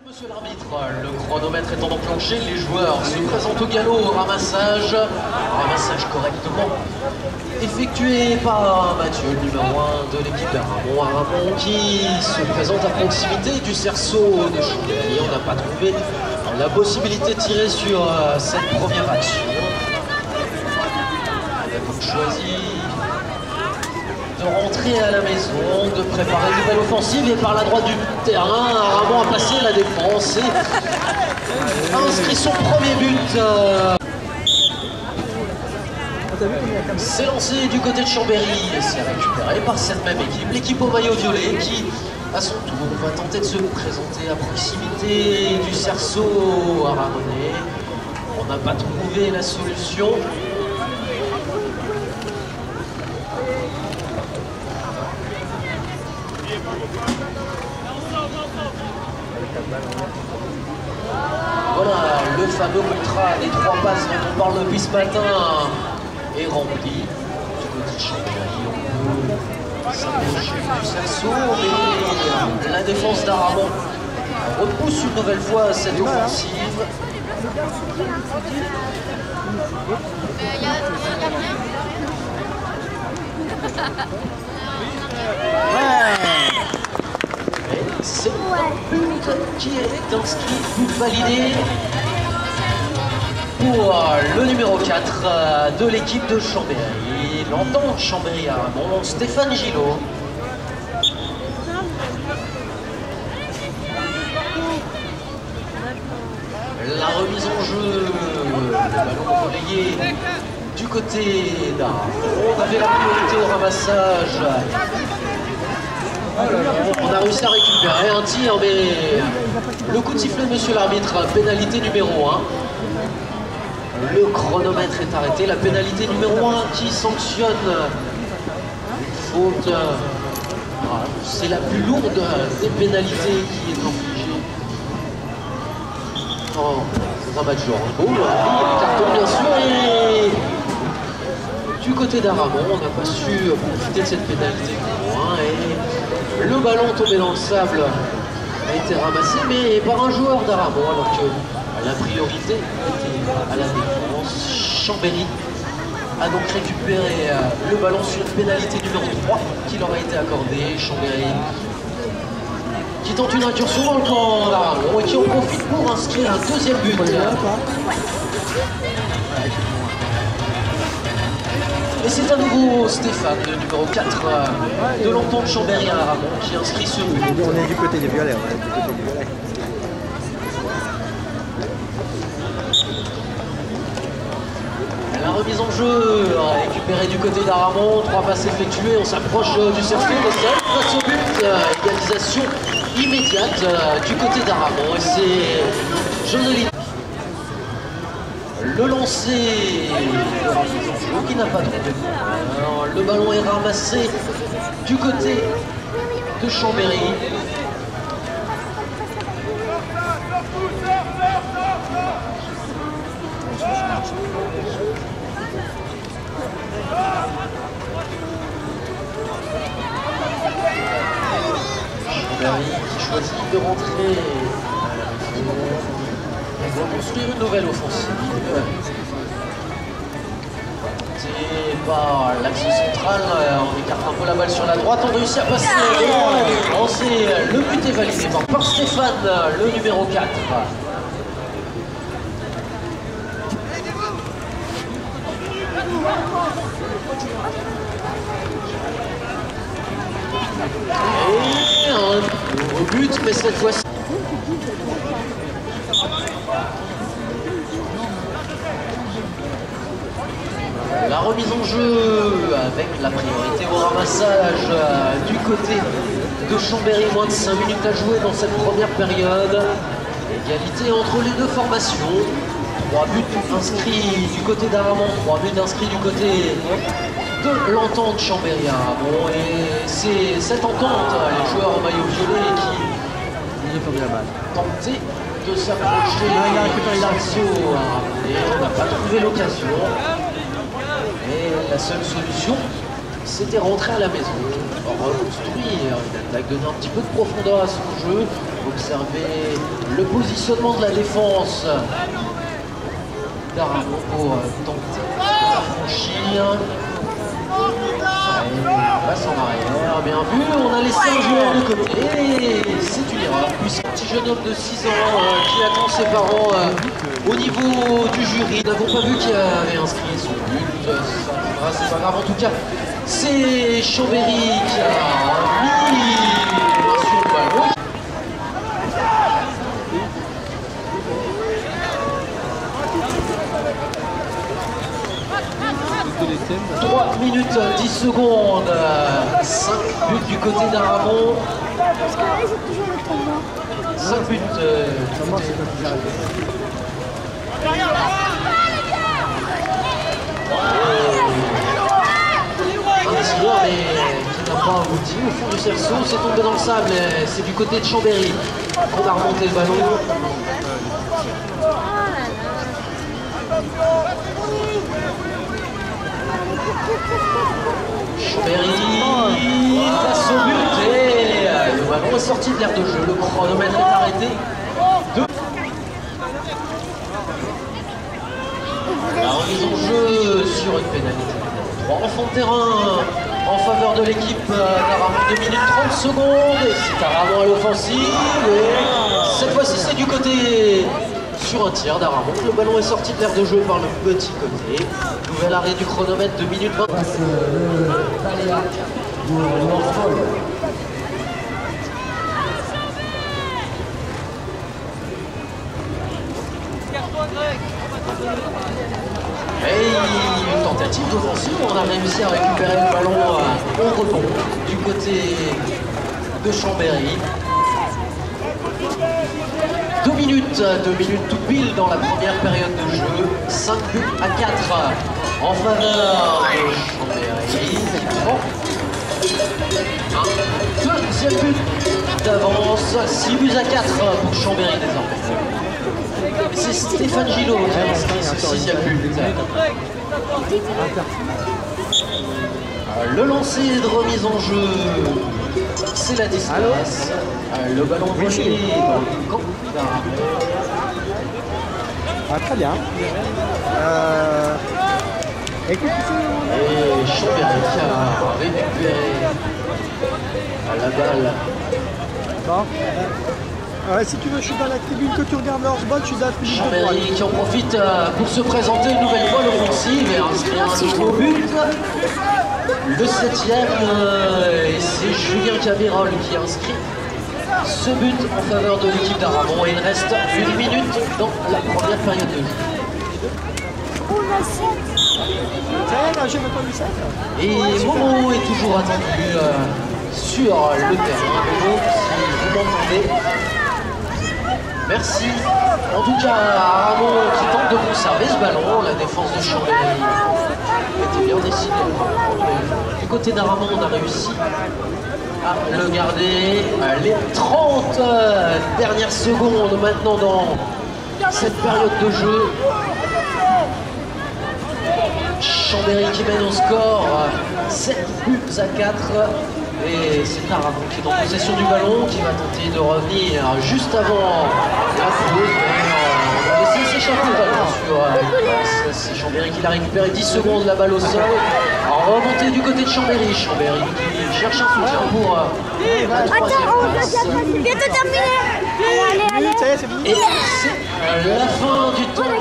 Monsieur l'arbitre, le chronomètre étant enclenché, les joueurs se présentent au galop au ramassage. Ramassage correctement effectué par Mathieu, le numéro 1 de l'équipe d'Aramon. Aramon qui se présente à proximité du cerceau de Chambéry. On n'a pas trouvé la possibilité de tirer sur cette première action. On a donc choisi de rentrer à la maison, de préparer une nouvelle offensive et par la droite du terrain, Aramon a passé la défense et a inscrit son premier but. C'est lancé du côté de Chambéry et c'est récupéré par cette même équipe, l'équipe au maillot violet qui, à son tour, va tenter de se présenter à proximité du cerceau aramonais. On n'a pas trouvé la solution. Voilà, le fameux contrat des 3 passes dont on parle depuis ce matin est rempli. Du côté de Chambéry, on peut s'approcher du cerceau, mais la défense d'Aramon repousse une nouvelle fois cette offensive. C'est un but qui est inscrit, but validé pour le numéro 4 de l'équipe de Chambéry, l'entente Chambéry Aramon, Stéphane Gillot. La remise en jeu, le ballon relayé du côté d'Aramon. On avait la priorité au ramassage. On a réussi à récupérer un tir, mais le coup de sifflet de monsieur l'arbitre, pénalité numéro 1. Le chronomètre est arrêté, la pénalité numéro 1 qui sanctionne une faute. C'est la plus lourde des pénalités qui est infligée dans un match de handball. Un carton bien sûr, et du côté d'Aramon, on n'a pas su profiter de cette pénalité numéro 1 et le ballon tombé dans le sable a été ramassé, mais par un joueur d'Aramon, alors que la priorité était à la défense. Chambéry a donc récupéré le ballon sur une pénalité numéro 3 qui leur a été accordée. Chambéry qui tente une incursion dans le camp d'Aramon et qui en profite pour inscrire un deuxième but. Et c'est à nouveau Stéphane, le numéro 4 de l'entente Chambéry à Aramon, qui inscrit ce but. On est du côté des violets, on est du côté des violets. La remise en jeu récupérée du côté d'Aramon, 3 passes effectuées, on s'approche du cercle de sol, face au but, égalisation immédiate du côté d'Aramon et c'est Joséline. Le lancer de remise en jeu qui n'a pas trouvé. Alors, le ballon est ramassé du côté de Chambéry. Chambéry qui choisit de rentrer à la maison. On va construire une nouvelle offensive. C'est par l'axe central, on écarte un peu la balle sur la droite, on réussit à passer. Le but est validé par Stéphane, le numéro 4. Et un nouveau but, mais cette fois-ci. La remise en jeu avec la priorité au ramassage du côté de Chambéry, moins de 5 minutes à jouer dans cette première période. Égalité entre les deux formations. 3 buts inscrits du côté d'Aramon, 3 buts inscrits du côté de l'entente Chambéry Aramon. Et c'est cette entente, les joueurs en maillot violet qui tentaient de s'approcher du cerceau et on n'a pas trouvé l'occasion. Et la seule solution s'était rentré à la maison, reconstruit, il a donné un petit peu de profondeur à son jeu. Observez le positionnement de la défense d'Aramon pour tenter d'affranchir. Passe en arrière, bien vu, on a laissé un joueur de côté, et c'est une erreur, puisqu'un petit jeune homme de 6 ans qui attend ses parents au niveau du jury. Nous n'avons pas vu qui avait inscrit son but, c'est pas grave, en tout cas, c'est Chambéry qui a mis sur le ballon. 3 minutes 10 secondes, 5 buts du côté d'Aramon. 5 buts. Un tireur qui n'a pas abouti au fond du cerceau, c'est tombé dans le sable, c'est du côté de Chambéry qu'on a remonté le ballon. Chambéry face au but et le ballon est sorti de l'aire de jeu. Le chronomètre est arrêté. La remise en jeu sur une pénalité. 3 enfants de terrain en faveur de l'équipe d'Aramon. 2 minutes 30 secondes. Et c'est Aramon à l'offensive. Et cette fois-ci, c'est du côté sur un tir d'Aramon. Le ballon est sorti de l'aire de jeu par le petit côté. Nouvel arrêt du chronomètre, 2 minutes 20. Et une tentative d'offensive, on a réussi à récupérer le ballon au rebond du côté de Chambéry. 2 minutes tout pile dans la première période de jeu, 5 buts à 4 en faveur de Chambéry qui prend un deuxième but d'avance, 6 buts à 4 pour Chambéry désormais. C'est Stéphane Gillot qui a inscrit ce 6e but. Le lancer de remise en jeu, c'est la distance. Le ballon volé dans le camp d'Aramon. Ah, très bien. Et Chambéry qui a récupéré la balle. Bon. Si tu veux, je suis dans la tribune que tu regardes leur ball, je suis dans la tribune. Chambéry qui en profite pour se présenter une nouvelle fois l'offensive et inscrire un nouveau but. Le 7e, et c'est Julien Cabérol qui inscrit ce but en faveur de l'équipe d'Aramon. Et il reste 1 minute dans la première période de jeu. Et Momo est toujours attendu sur le terrain. Momo, si vous m'entendez. Merci. En tout cas, Aramon qui tente de conserver ce ballon. La défense de Chambéry était bien décidée. Du côté d'Aramon, on a réussi à le garder. Les 30 dernières secondes maintenant dans cette période de jeu. Chambéry qui mène au score 7 buts à 4. Et c'est Aramon qui est en possession du ballon, qui va tenter de revenir juste avant la pause. On va laisser s'échapper le ballon sur c'est Chambéry qui l'a récupéré, 10 secondes, la balle au sol. En remontée du côté de Chambéry. Chambéry qui cherche un soutien pour la 3e place. Bientôt terminé. Allez, allez. Et c'est la fin du temps